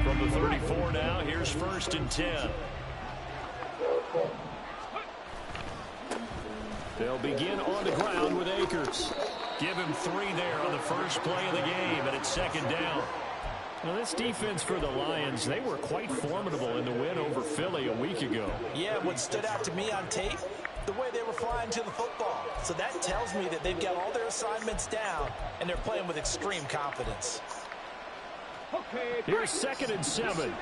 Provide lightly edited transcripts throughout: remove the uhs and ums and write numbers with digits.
From the 34 now, here's 1st and 10. They'll begin on the ground with Akers. Give him 3 there on the first play of the game, and it's 2nd down. Now, this defense for the Lions, they were quite formidable in the win over Philly a week ago. Yeah, what stood out to me on tape, the way they were flying to the football. So that tells me that they've got all their assignments down, and they're playing with extreme confidence. Here's 2nd and 7.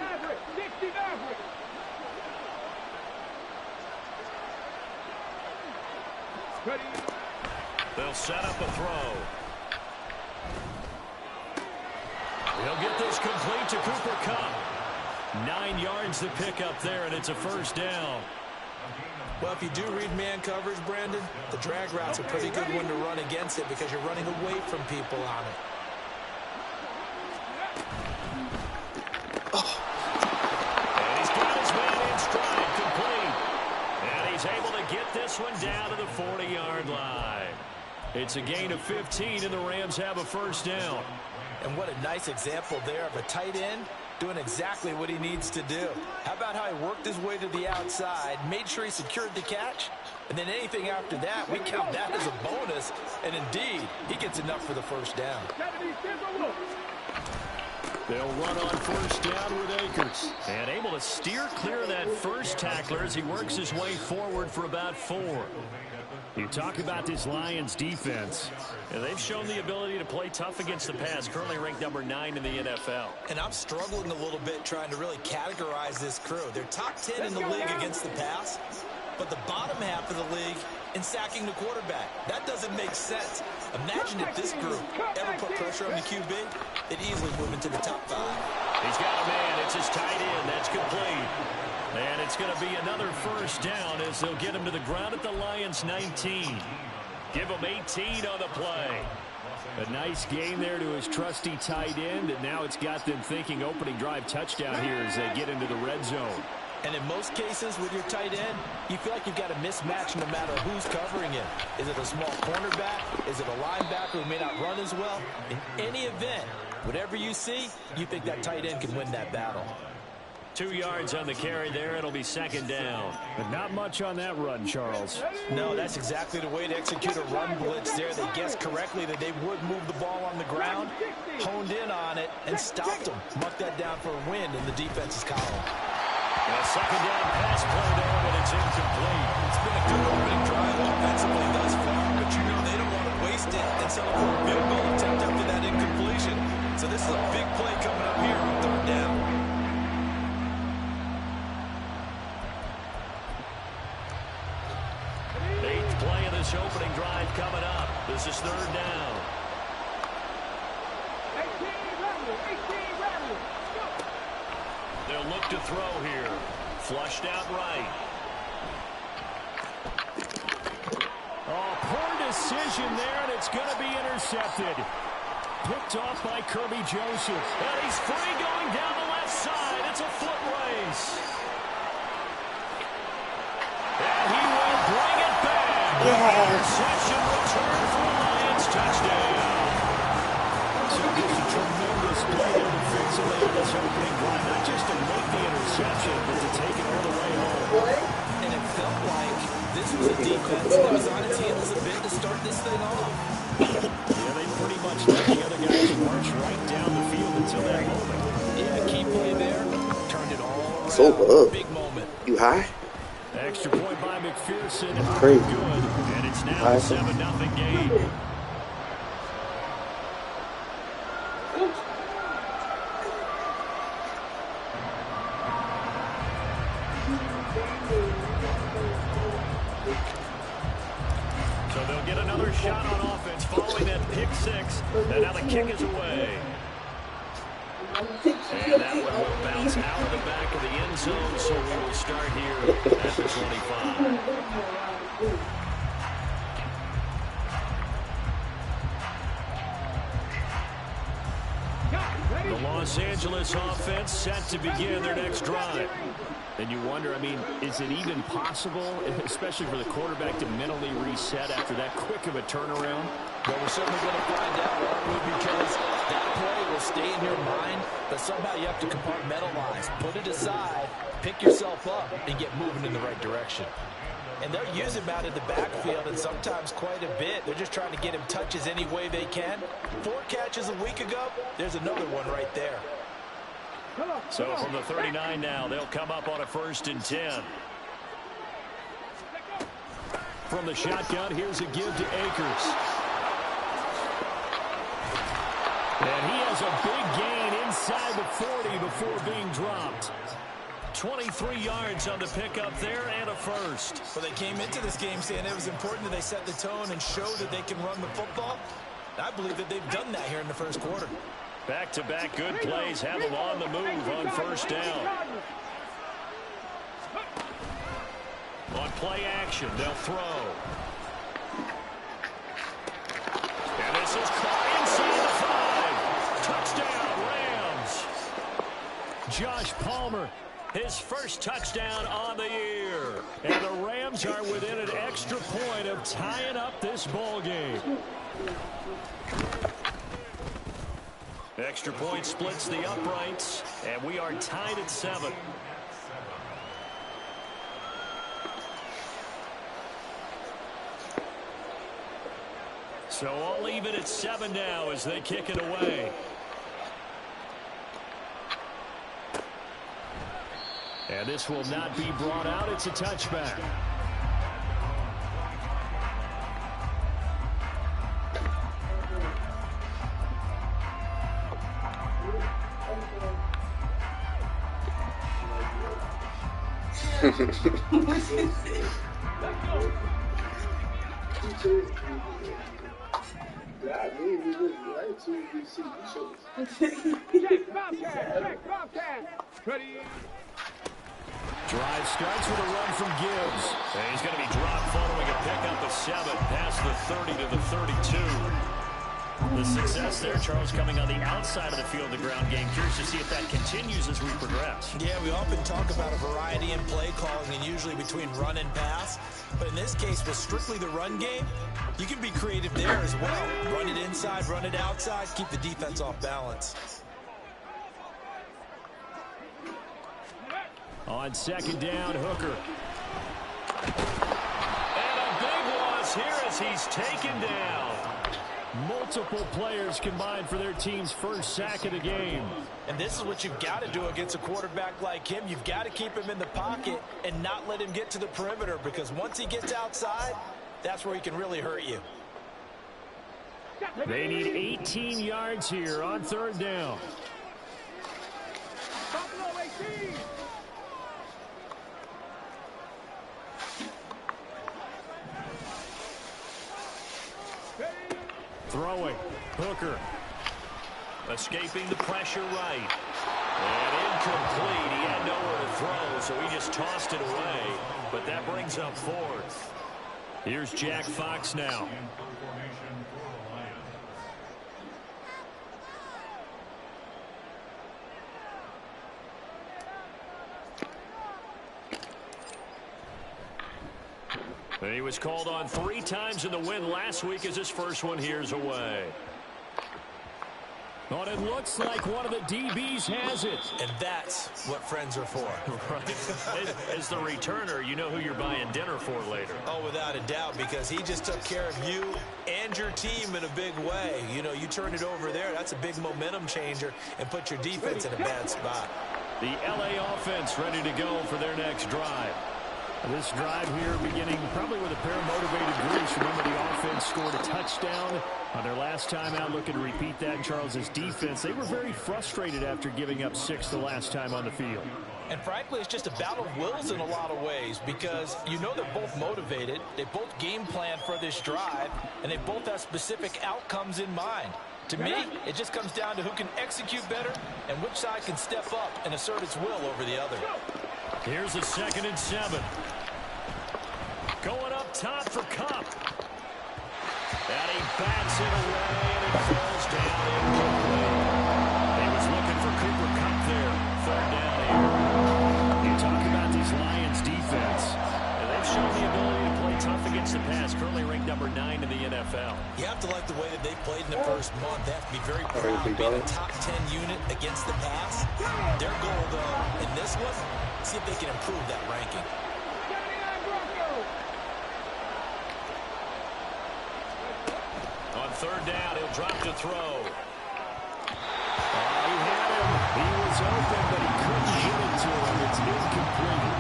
They'll set up a throw. He'll get this complete to Cooper Kupp. 9 yards to pick up there, and it's a 1st down. Well, if you do read man coverage, Brandon, the drag route's a pretty good one to run against it because you're running away from people on it. And he's got his man in stride, complete. And he's able to get this one down to the 40-yard line. It's a gain of 15, and the Rams have a 1st down. And what a nice example there of a tight end doing exactly what he needs to do. How about how he worked his way to the outside, made sure he secured the catch, and then anything after that, we count that as a bonus. And indeed, he gets enough for the 1st down. They'll run on 1st down with Akers. And able to steer clear of that first tackler as he works his way forward for about 4. You talk about this Lions defense. And they've shown the ability to play tough against the pass, currently ranked number 9 in the NFL. And I'm struggling a little bit trying to really categorize this crew. They're top 10 in the league against the pass, but the bottom half of the league in sacking the quarterback. That doesn't make sense. Imagine if this group ever put pressure on the QB, they'd easily move into the top 5. He's got a man. It's his tight end. That's complete. And it's going to be another 1st down as they'll get him to the ground at the Lions' 19. Give him 18 on the play. A nice gain there to his trusty tight end, and now it's got them thinking opening drive touchdown here as they get into the red zone. And in most cases with your tight end, you feel like you've got a mismatch no matter who's covering him. Is it a small cornerback? Is it a linebacker who may not run as well? In any event, whatever you see, you think that tight end can win that battle. 2 yards on the carry there. It'll be 2nd down. But not much on that run, Charles. No, that's exactly the way to execute a run blitz there. They guessed correctly that they would move the ball on the ground, honed in on it, and stopped them. Marked that down for a win in the defense's column. And a 2nd down pass play there, but it's incomplete. It's been a good opening drive offensively thus far, but you know they don't want to waste it and settle for a field goal attempt after that incompletion. So this is a big play coming up here on 3rd down. Play of this opening drive coming up. This is 3rd down. They'll look to throw here. Flushed out right. Oh, poor decision there, and it's going to be intercepted. Picked off by Kirby Joseph. And he's free going down the left side. It's a foot race. And he will bring it back. Interception return for the Lions touchdown. So just a tremendous play there defensively on this opening drive. Not just to make the interception, but to take it all the way home. And it felt like this was a defense that was on its heels a bit to start this thing off. Yeah, they pretty much let the other guys march right down the field until that moment. Yeah, key play there. Turned it all around. So big moment. You high? Extra point by McPherson. Crazy. Good. And it's now a 7-0 game. So they'll get another shot on offense following that pick 6. And now the kick is away. And that one will bounce out of the back of the end zone, so we will start here at the 25. The Los Angeles offense set to begin their next drive. And you wonder, I mean, is it even possible, especially for the quarterback, to mentally reset after that quick of a turnaround? Well, we're certainly going to find out, because that play will stay in your mind, but somehow you have to compartmentalize, put it aside, pick yourself up, and get moving in the right direction. And they'll use him out in the backfield, and sometimes quite a bit. They're just trying to get him touches any way they can. 4 catches a week ago, there's another one right there. So from the 39 now, they'll come up on a 1st and 10. From the shotgun, here's a give to Akers. And he has a big gain inside the 40 before being dropped. 23 yards on the pickup there and a first. Well, they came into this game saying it was important that they set the tone and show that they can run the football. I believe that they've done that here in the first quarter. Back-to-back good plays have them on the move on 1st down. On play action, they'll throw. And this is caught inside the 5. Touchdown, Rams. Josh Palmer, his first touchdown on the year. And the Rams are within an extra point of tying up this ball game. Extra point splits the uprights, and we are tied at 7. So all even at 7 now as they kick it away. And this will not be brought out. It's a touchback. Drive starts with a run from Gibbs. And he's going to be dropped following a pickup of 7 past the 30 to the 32. The success there, Charles, coming on the outside of the field, the ground game. Curious to see if that continues as we progress. Yeah, we often talk about a variety in play calling and usually between run and pass. But in this case, with strictly the run game, you can be creative there as well. Run it inside, run it outside, keep the defense off balance. On 2nd down, Hooker. And a big loss here as he's taken down. Multiple players combined for their team's first sack of the game. And this is what you've got to do against a quarterback like him. You've got to keep him in the pocket and not let him get to the perimeter, because once he gets outside, that's where he can really hurt you. They need 18 yards here on 3rd down. Throwing. Hooker. Escaping the pressure right. And incomplete. He had nowhere to throw, so he just tossed it away. But that brings up 4th. Here's Jack Fox now. And he was called on 3 times in the win last week as his first one here's away. But it looks like one of the DBs has it. And that's what friends are for. Right. As the returner, you know who you're buying dinner for later. Oh, without a doubt, because he just took care of you and your team in a big way. You know, you turn it over there, that's a big momentum changer, and put your defense in a bad spot. The LA offense ready to go for their next drive. This drive here beginning probably with a pair of motivated groups. Remember, the offense scored a touchdown on their last time out. Looking to repeat that. Charles's defense, they were very frustrated after giving up 6 the last time on the field. And frankly, it's just a battle of wills in a lot of ways, because you know they're both motivated. They both game plan for this drive, and they both have specific outcomes in mind. To me, it just comes down to who can execute better and which side can step up and assert its will over the other. Here's a 2nd and 7. Going up top for Kupp. And he bats it away, and it falls down incomplete. He was looking for Cooper Kupp there. 3rd down here. You talk about these Lions defense. And they've shown the ability to play tough against the pass. Currently ranked number 9 in the NFL. You have to like the way that they played in the first month. They have to be very proud being a top 10 unit against the pass. Their goal, though, in this one, see if they can improve that ranking. On third down, he'll drop to throw. He had him. He was open, but he couldn't get it to him. It's incomplete.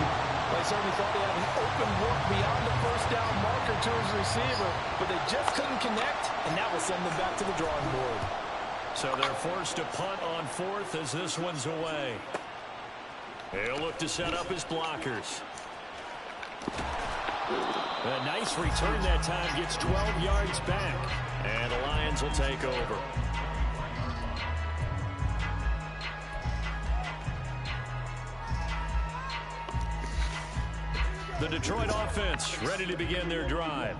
They certainly thought they had an open look beyond the first down marker to his receiver, but they just couldn't connect, and that will send them back to the drawing board. So they're forced to punt on fourth as this one's away. He'll look to set up his blockers. A nice return that time, gets 12 yards back, and the Lions will take over. The Detroit offense ready to begin their drive.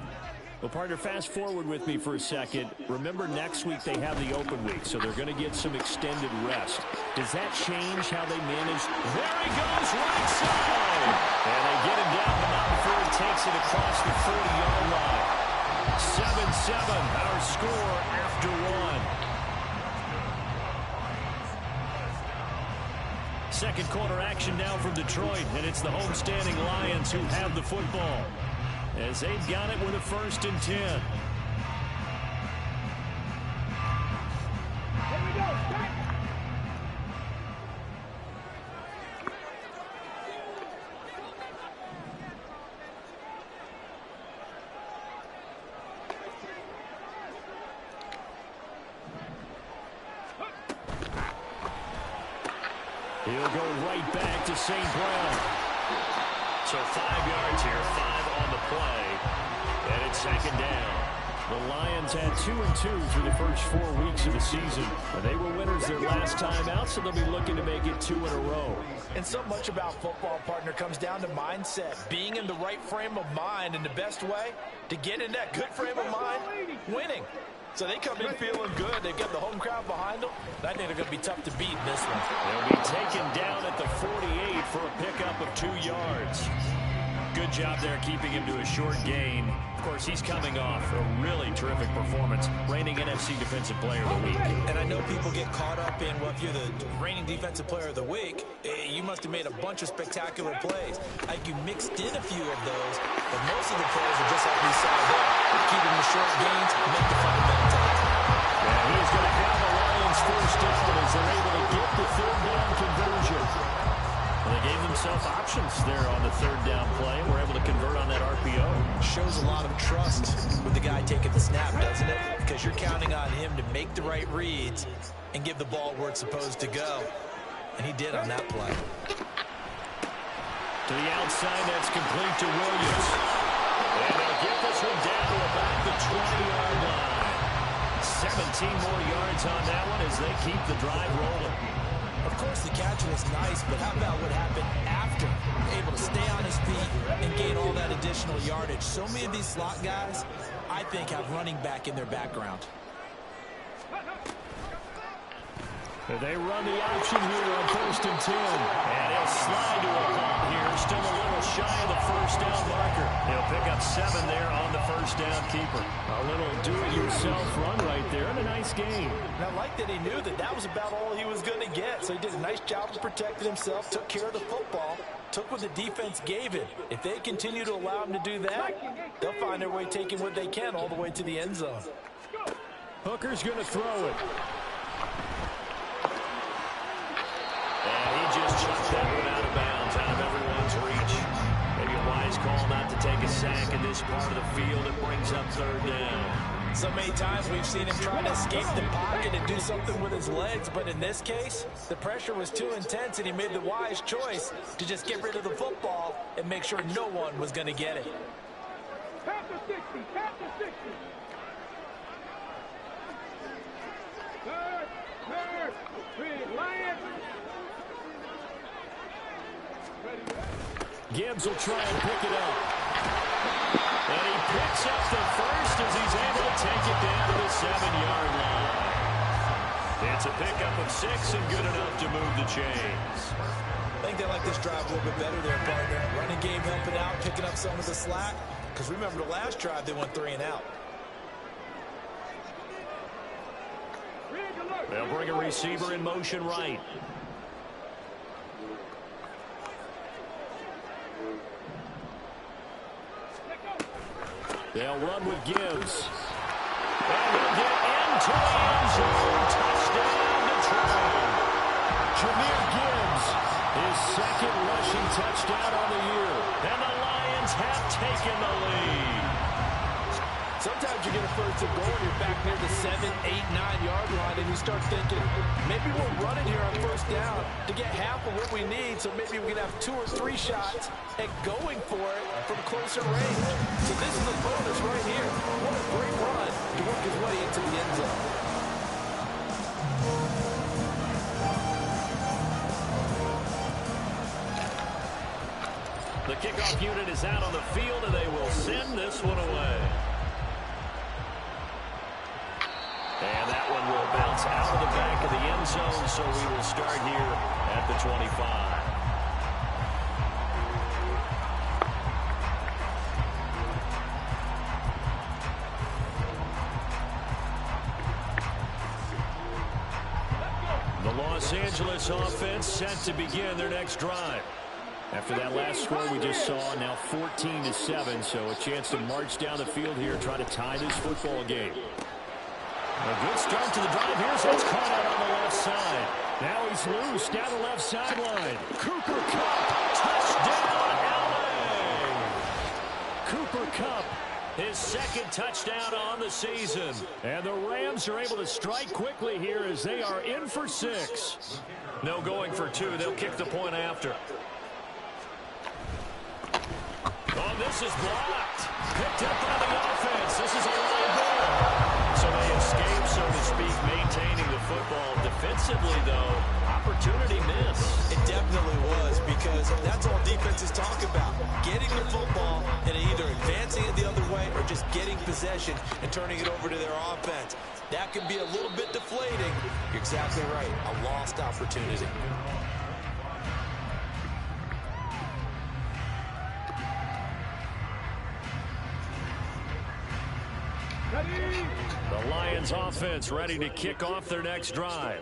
Well, partner, fast forward with me for a second. Remember, next week they have the open week, so they're going to get some extended rest. Does that change how they manage? There he goes, right side! And they get him down, but not before he takes it across the 40-yard line. 7-7, our score after one. Second quarter action now from Detroit, and it's the homestanding Lions who have the football, as they've got it with a 1st and 10. Here we go. He'll go right back to St. Brown. So 5 yards here, 5 on the play, and it's 2nd down. The Lions had 2-2 through the first 4 weeks of the season. They were winners their last time out, so they'll be looking to make it 2 in a row. And so much about football, partner, comes down to mindset. Being in the right frame of mind, and the best way to get in that good frame of mind, winning. So they come in feeling good. They've got the home crowd behind them. I think they're going to be tough to beat in this one. They'll be taken down at the 48 for a pickup of 2 yards. Good job there keeping him to a short gain. Of course, he's coming off a really terrific performance, reigning NFC Defensive Player of the Week. And I know people get caught up in, well, if you're the reigning Defensive Player of the Week, you must have made a bunch of spectacular plays. I think you mixed in a few of those, but most of the plays are just like we saw there. Keeping the short gains, make the fundamental tackle. And he's going to have the Lions first down as they're able to get the 3rd down conversion. Well, they gave themselves options there on the 3rd down play, and were able to convert on that RPO. Shows a lot of trust with the guy taking the snap, doesn't it? Because you're counting on him to make the right reads and give the ball where it's supposed to go. And he did on that play. To the outside, that's complete to Williams. And they'll get this one down to about the 20-yard line. 17 more yards on that one as they keep the drive rolling. Of course, the catch was nice, but how about what happened after? Able to stay on his feet and gain all that additional yardage. So many of these slot guys, I think, have running back in their background. They run the option here on 1st and 10. And he'll slide to a halt here. Still a little shy of the 1st down marker. He'll pick up 7 there on the 1st down keeper. A little do-it-yourself run right there and a nice game. And I like that he knew that that was about all he was going to get. So he did a nice job of protecting himself, took care of the football, took what the defense gave him. If they continue to allow him to do that, they'll find their way taking what they can all the way to the end zone. Hooker's going to throw it. And he just chucked that one out of bounds, out of everyone's reach. Maybe a wise call not to take a sack in this part of the field. It brings up 3rd down. So many times we've seen him try to escape the pocket and do something with his legs, but in this case, the pressure was too intense and he made the wise choice to just get rid of the football and make sure no one was going to get it. Tap to 60, tap to 60. Third, three, Lions. Gibbs will try and pick it up. And he picks up the first as he's able to take it down to the 7-yard line. It's a pickup of 6 and good enough to move the chains. I think they like this drive a little bit better there, partner. Running game helping out, picking up some of the slack. Because remember the last drive, they went 3 and out. They'll bring a receiver in motion right. They'll run with Gibbs. And he'll get into the end zone. Touchdown, Detroit. Jahmyr Gibbs, his second rushing touchdown on the year. And the Lions have taken the lead. Sometimes you get a first and goal and you're back near the 7, 8, 9-yard line, and you start thinking, maybe we're running here on first down to get half of what we need, so maybe we can have 2 or 3 shots and going for it from closer range. So this is the bonus right here. What a great run to work his way into the end zone. The kickoff unit is out on the field, and they will send this one away. And that one will bounce out of the back of the end zone, so we will start here at the 25. The Los Angeles offense set to begin their next drive. After that last score we just saw, now 14-7, so a chance to march down the field here, try to tie this football game. A good start to the drive. Here's what's caught out on the left side. Now he's loose down the left sideline. Cooper Kupp, touchdown, LA! Cooper Kupp, his second touchdown on the season. And the Rams are able to strike quickly here as they are in for 6. No going for 2. They'll kick the point after. Oh, this is blocked. Picked up by the offense. This is a line ball. So they escape, so to speak, maintaining the football. Defensively, though, opportunity miss. It definitely was, because that's all defenses talk about. Getting the football and either advancing it the other way or just getting possession and turning it over to their offense. That can be a little bit deflating. You're exactly right. A lost opportunity. The Lions offense ready to kick off their next drive.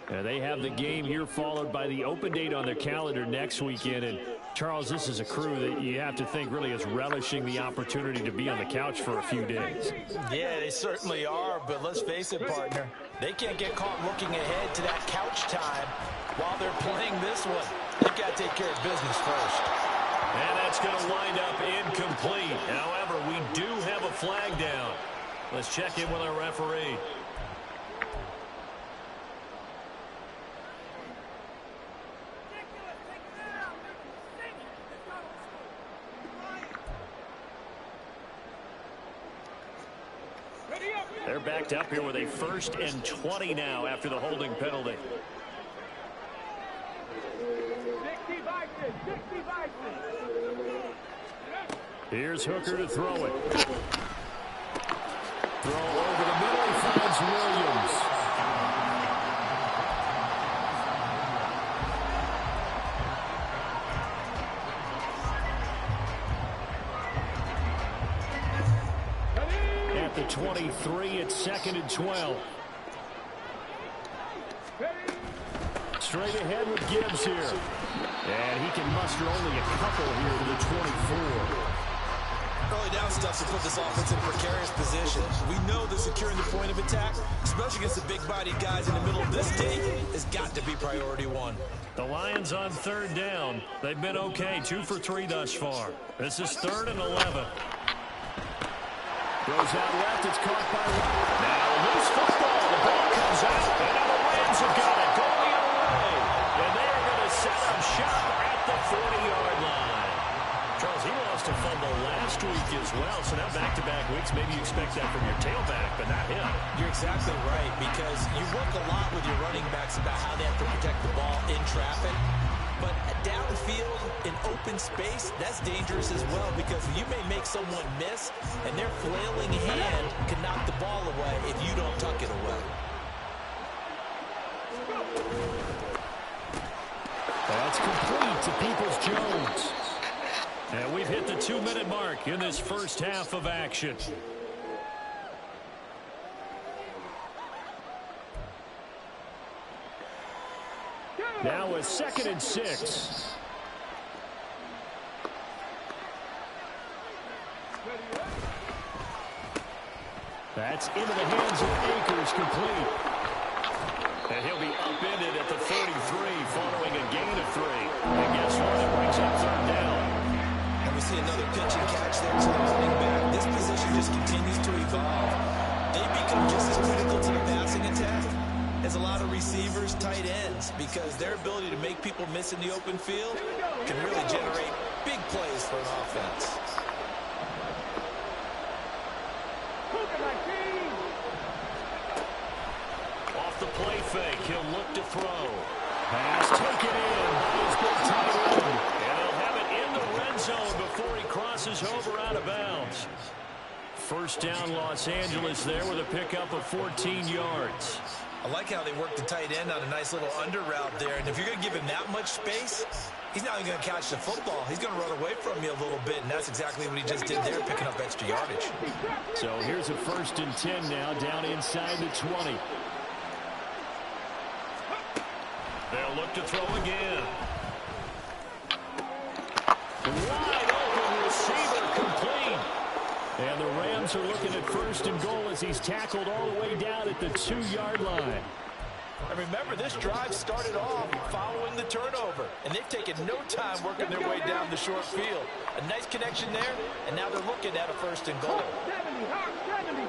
And they have the game here followed by the open date on their calendar next weekend. And Charles, this is a crew that you have to think really is relishing the opportunity to be on the couch for a few days. Yeah, they certainly are, but let's face it, partner. They can't get caught looking ahead to that couch time while they're playing this one. They've got to take care of business first. And that's going to wind up incomplete. However, we do have a flag down. Let's check in with our referee. They're backed up here with a 1st and 20 now after the holding penalty. 60 Vikings, 60 Vikings. Here's Hooker to throw it. Throw over the middle, he finds Williams. At the 23, it's 2nd and 12. Straight ahead with Gibbs here. And he can muster only a couple here to the 24. Early down stuff to put this offense in a precarious position. We know that securing the point of attack, especially against the big-bodied guys in the middle of this day, has got to be priority 1. The Lions on 3rd down. They've been okay, 2 for 3 thus far. This is 3rd and 11. Goes out left, it's caught by Watt. Now loose football, the ball comes out, and now the Rams have got it going the other way. And they are going to set up shop at the 40-yard line. Charles, he lost a fumble last week as well, so now back-to-back weeks, maybe you expect that from your tailback, but not him. You're exactly right, because you work a lot with your running backs about how they have to protect the ball in traffic. But downfield in open space, that's dangerous as well, because you may make someone miss, and their flailing hand can knock the ball away if you don't tuck it away. That's complete to Peoples-Jones. And we've hit the 2-minute mark in this first half of action. Now a 2nd and 6. That's into the hands of Akers, complete. And he'll be upended at the 33 following a gain of 3. And guess what? It brings up 3rd down. And we see another pitch and catch there to the running back. This position just continues to evolve. They become just as critical to the passing attack as a lot of receivers, tight ends, because their ability to make people miss in the open field can really generate big plays for an offense. Off the play fake, he'll look to throw. Pass taken in by his big tight end. And he'll have it in the red zone before he crosses over out of bounds. 1st down, Los Angeles there with a pickup of 14 yards. I like how they work the tight end on a nice little under route there. And if you're going to give him that much space, he's not even going to catch the football. He's going to run away from you a little bit, and that's exactly what he just did there, picking up extra yardage. So here's a 1st and 10 now, down inside the 20. They'll look to throw again. Wide open receiver, complete. And the Rams are looking at 1st and goal as he's tackled all the way down at the 2-yard line. And remember, this drive started off following the turnover, and they've taken no time working their way down the short field. A nice connection there, and now they're looking at a 1st and goal. 70.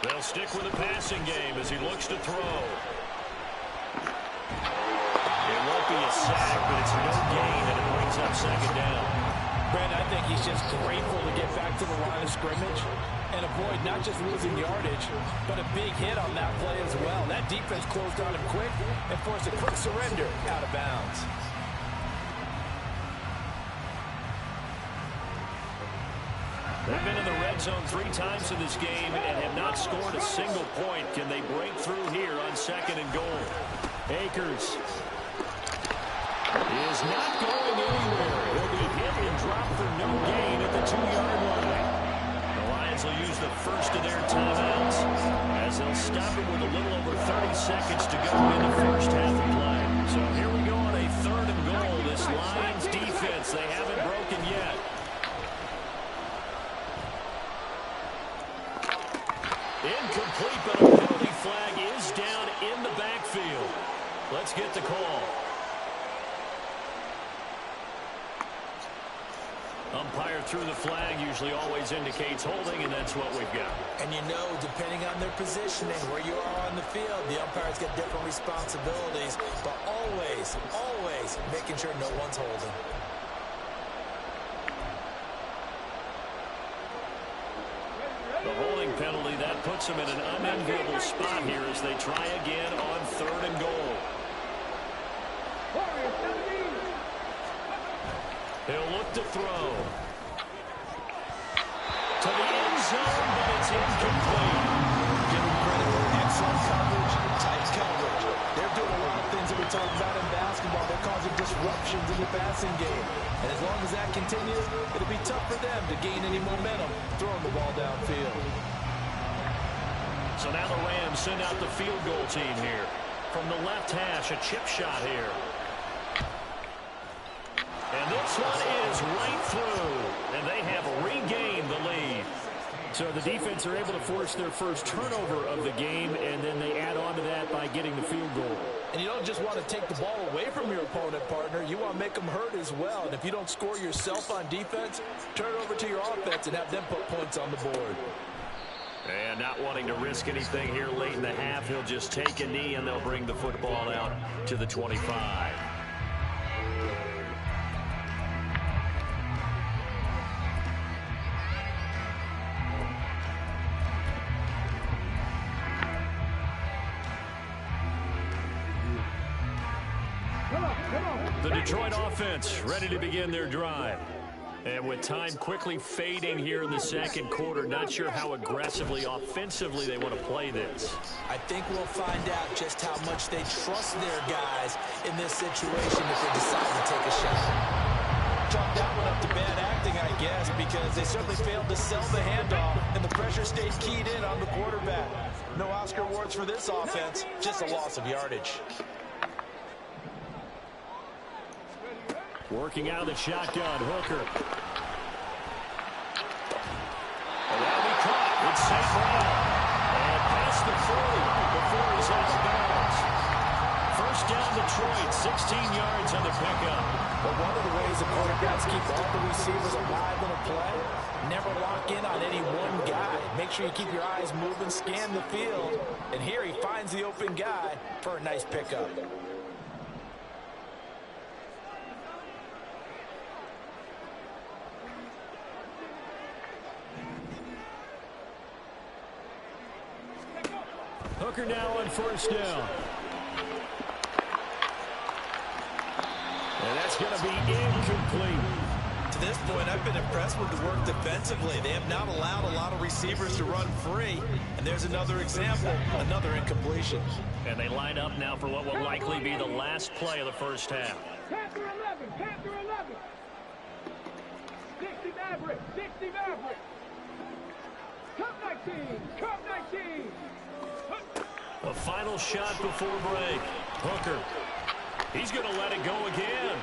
They'll stick with the passing game as he looks to throw. It won't be a sack, but it's no gain, and it brings up 2nd down. Brandon, I think he's just grateful to get back to the line of scrimmage and avoid not just losing yardage, but a big hit on that play as well. That defense closed on him quick and forced a quick surrender out of bounds. They've been in the red zone 3 times in this game and have not scored a single point. Can they break through here on 2nd and goal? Akers is not going anywhere. He'll be hit and dropped for no gain at the 2-yard line. The Lions will use the 1st of their timeouts as they'll stop it with a little over 30 seconds to go in the 1st half of play. So here we go on a 3rd and goal. This Lions defense, they haven't broken yet. Incomplete, but a penalty flag is down in the backfield. Let's get the call. Umpire through the flag usually always indicates holding, and that's what we've got. And you know, depending on their positioning, where you are on the field, the umpire's got different responsibilities, but always, always making sure no one's holding. The holding penalty, that puts them in an unenviable spot here as they try again on 3rd and goal. He'll look to throw. To the end zone, but it's incomplete. Give them credit for excellent coverage, tight coverage. They're doing a lot of things that we talk about in basketball. They're causing disruptions in the passing game. And as long as that continues, it'll be tough for them to gain any momentum throwing the ball downfield. So now the Rams send out the field goal team here. From the left hash, a chip shot here. And this one is right through. And they have regained the lead. So the defense are able to force their 1st turnover of the game, and then they add on to that by getting the field goal. And you don't just want to take the ball away from your opponent, partner. You want to make them hurt as well. And if you don't score yourself on defense, turn it over to your offense and have them put points on the board. And not wanting to risk anything here late in the half, he'll just take a knee, and they'll bring the football out to the 25. The Detroit offense ready to begin their drive. And with time quickly fading here in the 2nd quarter, not sure how aggressively, offensively they want to play this. I think we'll find out just how much they trust their guys in this situation if they decide to take a shot. Chalk that one up to bad acting, I guess, because they certainly failed to sell the handoff, and the pressure stayed keyed in on the quarterback. No Oscar awards for this offense, just a loss of yardage. Working out of the shotgun, Hooker. And that'll be caught. It's St. Brown. And past the 40 before he's out of bounds. First down Detroit, 16 yards on the pickup. But one of the ways the quarterbacks keep all the receivers alive in a play, never lock in on any one guy. Make sure you keep your eyes moving, scan the field. And here he finds the open guy for a nice pickup. Hooker now on first down. And that's going to be incomplete. To this point, I've been impressed with the work defensively. They have not allowed a lot of receivers to run free. And there's another example, another incompletion. And they line up now for what will likely be the last play of the first half. Panther 11, Panther 11. 60 Maverick, 60 Maverick. Cup 19, Cup 19. A final shot before break. Hooker. He's going to let it go again.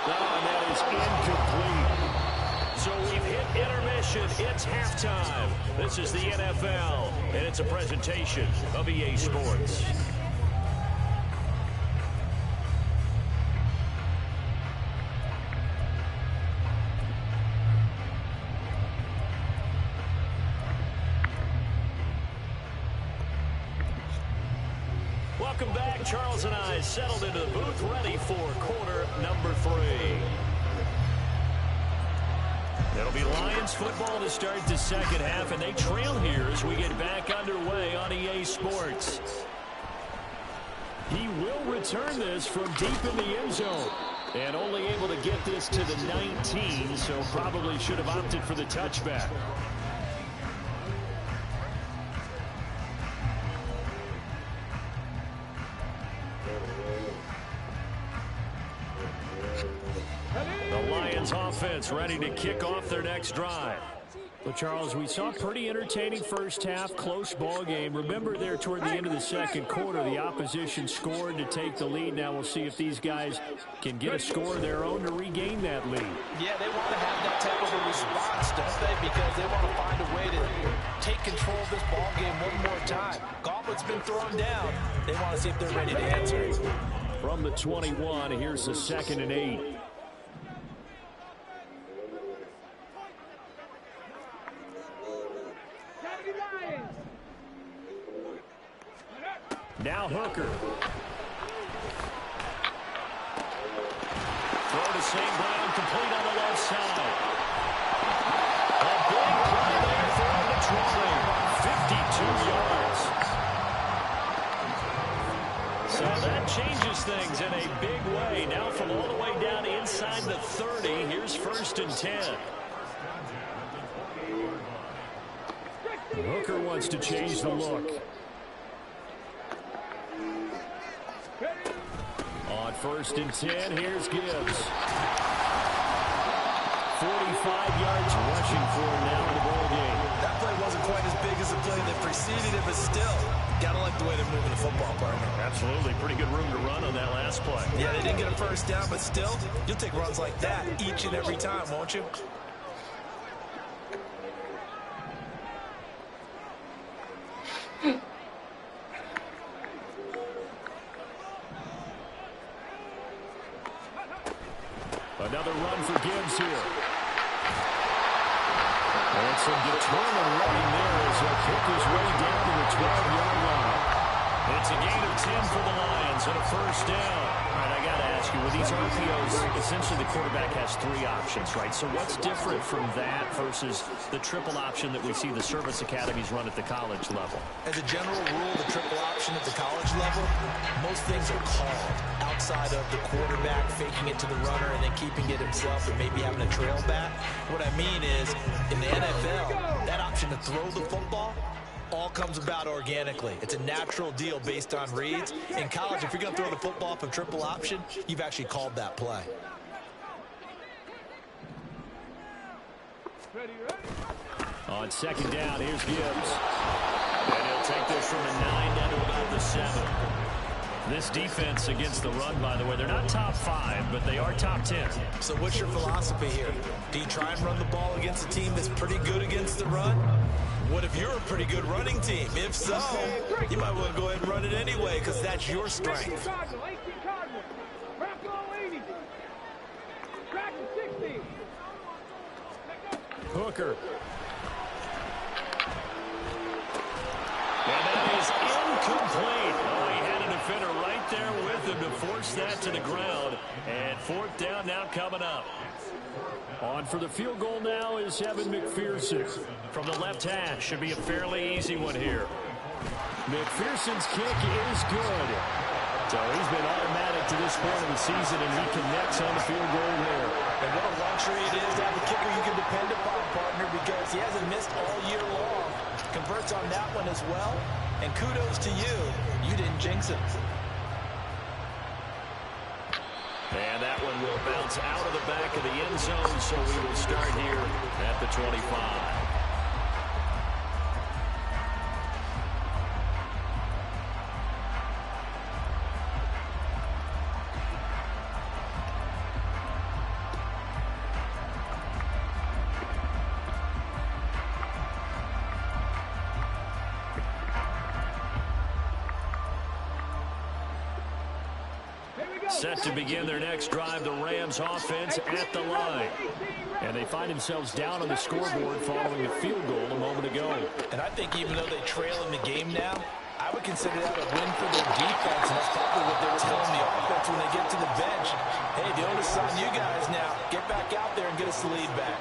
And that is incomplete. So we've hit intermission. It's halftime. This is the NFL, and it's a presentation of EA Sports. Welcome back. Charles and I settled into the booth, ready for quarter number 3. It'll be Lions football to start the second half, and they trail here as we get back underway on EA Sports. He will return this from deep in the end zone, and only able to get this to the 19, so probably should have opted for the touchback. Offense ready to kick off their next drive. Well, Charles, we saw a pretty entertaining first half, close ball game. Remember there toward the end of the second quarter, the opposition scored to take the lead. Now we'll see if these guys can get a score of their own to regain that lead. Yeah, they want to have that type of a response, don't they? Because they want to find a way to take control of this ball game one more time. Gauntlet's been thrown down. They want to see if they're ready to answer. From the 21, here's the 2nd and 8. Now Hooker. Throw to St. Brown, complete on the left side. A big play there for Detroit. 52 yards. So that changes things in a big way. Now from all the way down inside the 30, here's 1st and 10. Hooker wants to change the look. On 1st and 10, here's Gibbs. 45 yards rushing for him now in the ball game. That play wasn't quite as big as the play that preceded it, but still, gotta like the way they're moving the football, partner. Absolutely. Pretty good room to run on that last play. Yeah, they didn't get a first down, but still, you'll take runs like that each and every time, won't you? Another run for Gibbs here. And some determined running there as he'll kick his way down to the 12-yard line. It's a gain of 10 for the Lions and a first down. All right, I got to ask you, with these RPOs, essentially the quarterback has 3 options, right? So what's different from that versus the triple option that we see the service academies run at the college level? As a general rule, the triple option at the college level, most things are called outside of the quarterback faking it to the runner and then keeping it himself and maybe having a trail back. What I mean is, in the NFL, that option to throw the football all comes about organically. It's a natural deal based on reads. In college, if you're going to throw the football from triple option, you've actually called that play. Ready, ready. On second down, here's Gibbs. And he'll take this from the 9 down to about the 7. This defense against the run, by the way, they're not top 5, but they are top 10. So what's your philosophy here? Do you try and run the ball against a team that's pretty good against the run? What if you're a pretty good running team? If so, you might want to go ahead and run it anyway because that's your strength. 18 Cardinal. Bronco 80. Track to 60. Hooker. And that is incomplete. Oh, he had a defender right there with him to force that to the ground. And fourth down now coming up. On for the field goal now is Evan McPherson. From the left hash, should be a fairly easy one here. McPherson's kick is good. So he's been automatic to this point of the season, and he connects on the field goal there. And what a luxury it is to have a kicker you can depend upon, partner, because he hasn't missed all year long. Converts on that one as well. And kudos to you. You didn't jinx it. And that one will bounce out of the back of the end zone, so we will start here at the 25. Set to begin their next drive, the Rams offense at the line. And they find themselves down on the scoreboard following a field goal a moment ago. And I think even though they trail in the game now, I would consider that a win for their defense. And that's probably what they're telling the offense when they get to the bench. Hey, the onus is on you guys now. Get back out there and get us the lead back.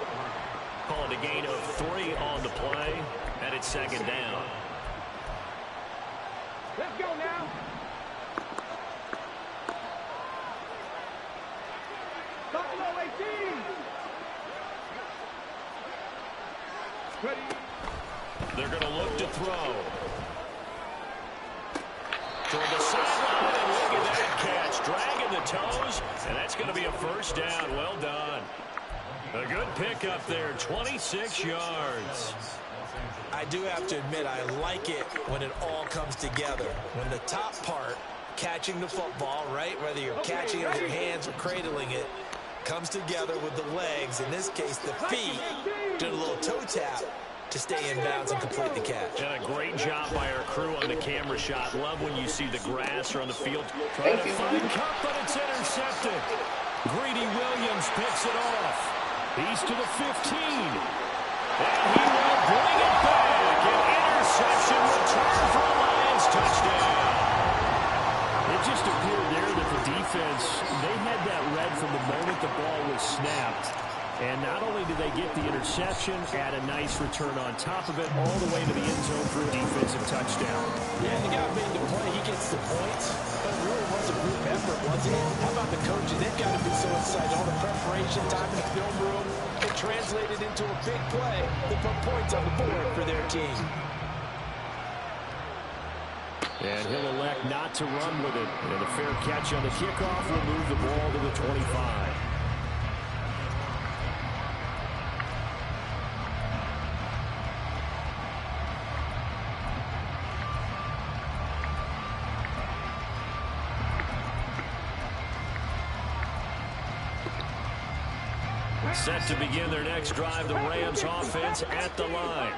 Call it a gain of 3 on the play, and it's second down. Let's go now. Buffalo 18. Ready. They're going to look to throw. Toward the sideline, and look at that catch. Dragging the toes, and that's going to be a first down. Well done. A good pickup there, 26 yards. I do have to admit, I like it when it all comes together. When the top part, catching the football, right, whether you're catching it with your hands or cradling it, comes together with the legs, in this case the feet, doing a little toe tap to stay in bounds and complete the catch. And a great job by our crew on the camera shot. Love when you see the grass or on the field. Trying to find Cup, but it's intercepted. Greedy Williams picks it off. He's to the 15. And he will bring it back. An interception return for a Lions touchdown. It just appeared there that the defense, they had that read from the moment the ball was snapped. And not only did they get the interception, add a nice return on top of it, all the way to the end zone for a defensive touchdown. Yeah, the guy made the play. He gets the points. But it really was a group effort, wasn't it? How about the coaches? They've got to be so excited. All the preparation, time in the film room, it translated into a big play that put points on the board for their team. And he'll elect not to run with it. And a fair catch on the kickoff will move the ball to the 25. Set to begin their next drive, the Rams offense at the line.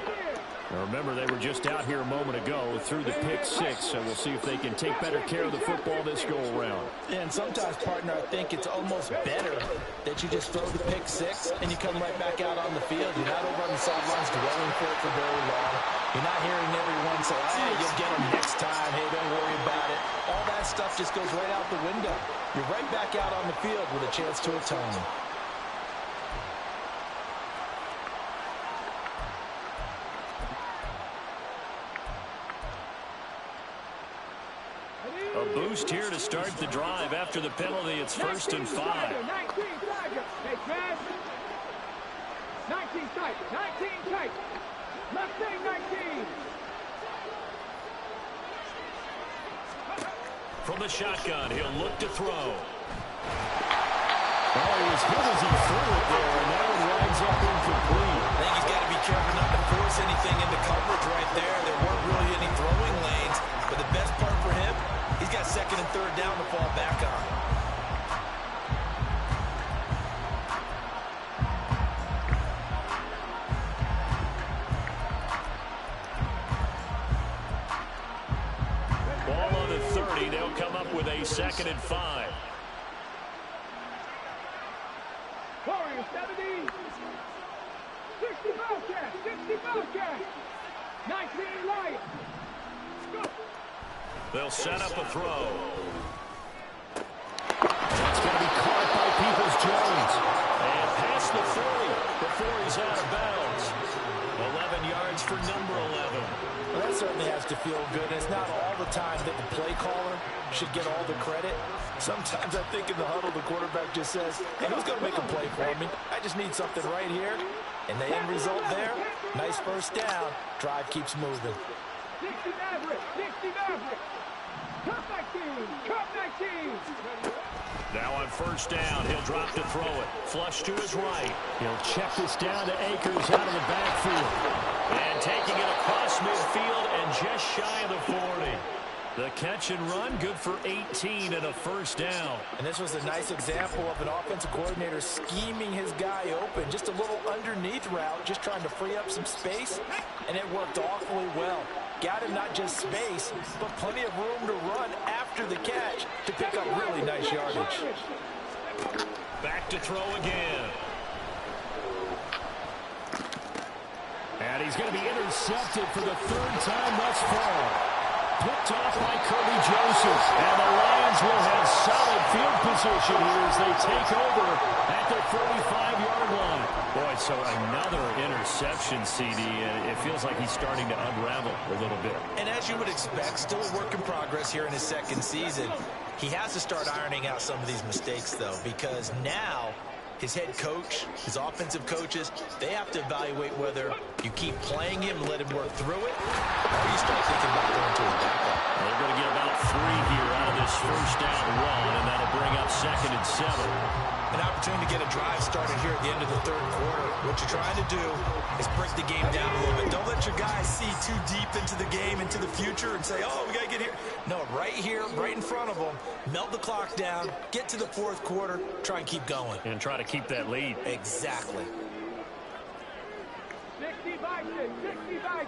Now remember, they were just out here a moment ago through the pick 6, so we'll see if they can take better care of the football this go-around. And sometimes, partner, I think it's almost better that you just throw the pick 6 and you come right back out on the field. You're not over on the sidelines dwelling for it for very long. You're not hearing everyone say, hey, you'll get them next time. Hey, don't worry about it. All that stuff just goes right out the window. You're right back out on the field with a chance to atone. A boost here to start the drive. After the penalty, it's first and 5. 19 Tiger. Hey, Chad. 19 Tiger. 19 Tiger. Left thing 19. From the shotgun, he'll look to throw. Oh, he was hit as he threw it there, and that one winds up incomplete. I think force anything into coverage right there. There weren't really any throwing lanes. But the best part for him, he's got second and third down to fall back on. Ball on the 30. They'll come up with a 2nd and 5. Warriors 70. 60 Bobcats. 60 Bobcats. 19 Lions. Go. They'll set up a throw. That's going to be caught by Peoples-Jones. And past the 40 before he's out of bounds. 11 yards for number 11. Well, that certainly has to feel good. It's not all the time that the play caller should get all the credit. Sometimes I think in the huddle, the quarterback just says, hey, who's going to make a play for me? I just need something right here. And the end result there, nice first down. Drive keeps moving. 60 Maverick. 60 Maverick. Cup 19. Cup 19. Now on first down, he'll drop to throw it. Flush to his right. He'll check this down to Akers out of the backfield. And taking it across midfield and just shy of the 40. The catch and run, good for 18 and a first down. And this was a nice example of an offensive coordinator scheming his guy open. Just a little underneath route, just trying to free up some space. And it worked awfully well. Got him not just space, but plenty of room to run after the catch to pick up really nice yardage. Back to throw again. And he's going to be intercepted for the 3rd time thus far. Picked off by Kirby Joseph. And the Lions will have solid field position here as they take over at the 45-yard line. Boy, so another interception, CD. It feels like he's starting to unravel a little bit. And as you would expect, still a work in progress here in his 2nd season. He has to start ironing out some of these mistakes, though, because now his head coach, his offensive coaches, they have to evaluate whether you keep playing him and let him work through it, or you start thinking about going to his backup. They're going to get about 3 here out of this first down run, and that'll bring up 2nd and 7. An opportunity to get a drive started here at the end of the 3rd quarter. What you're trying to do is break the game down a little bit. Don't let your guys see too deep into the game, into the future, and say, oh, we got to get here. No, right here, right in front of them, melt the clock down, get to the 4th quarter, try and keep going. And try to keep that lead. Exactly. 60 Vikings. 60 Vikings.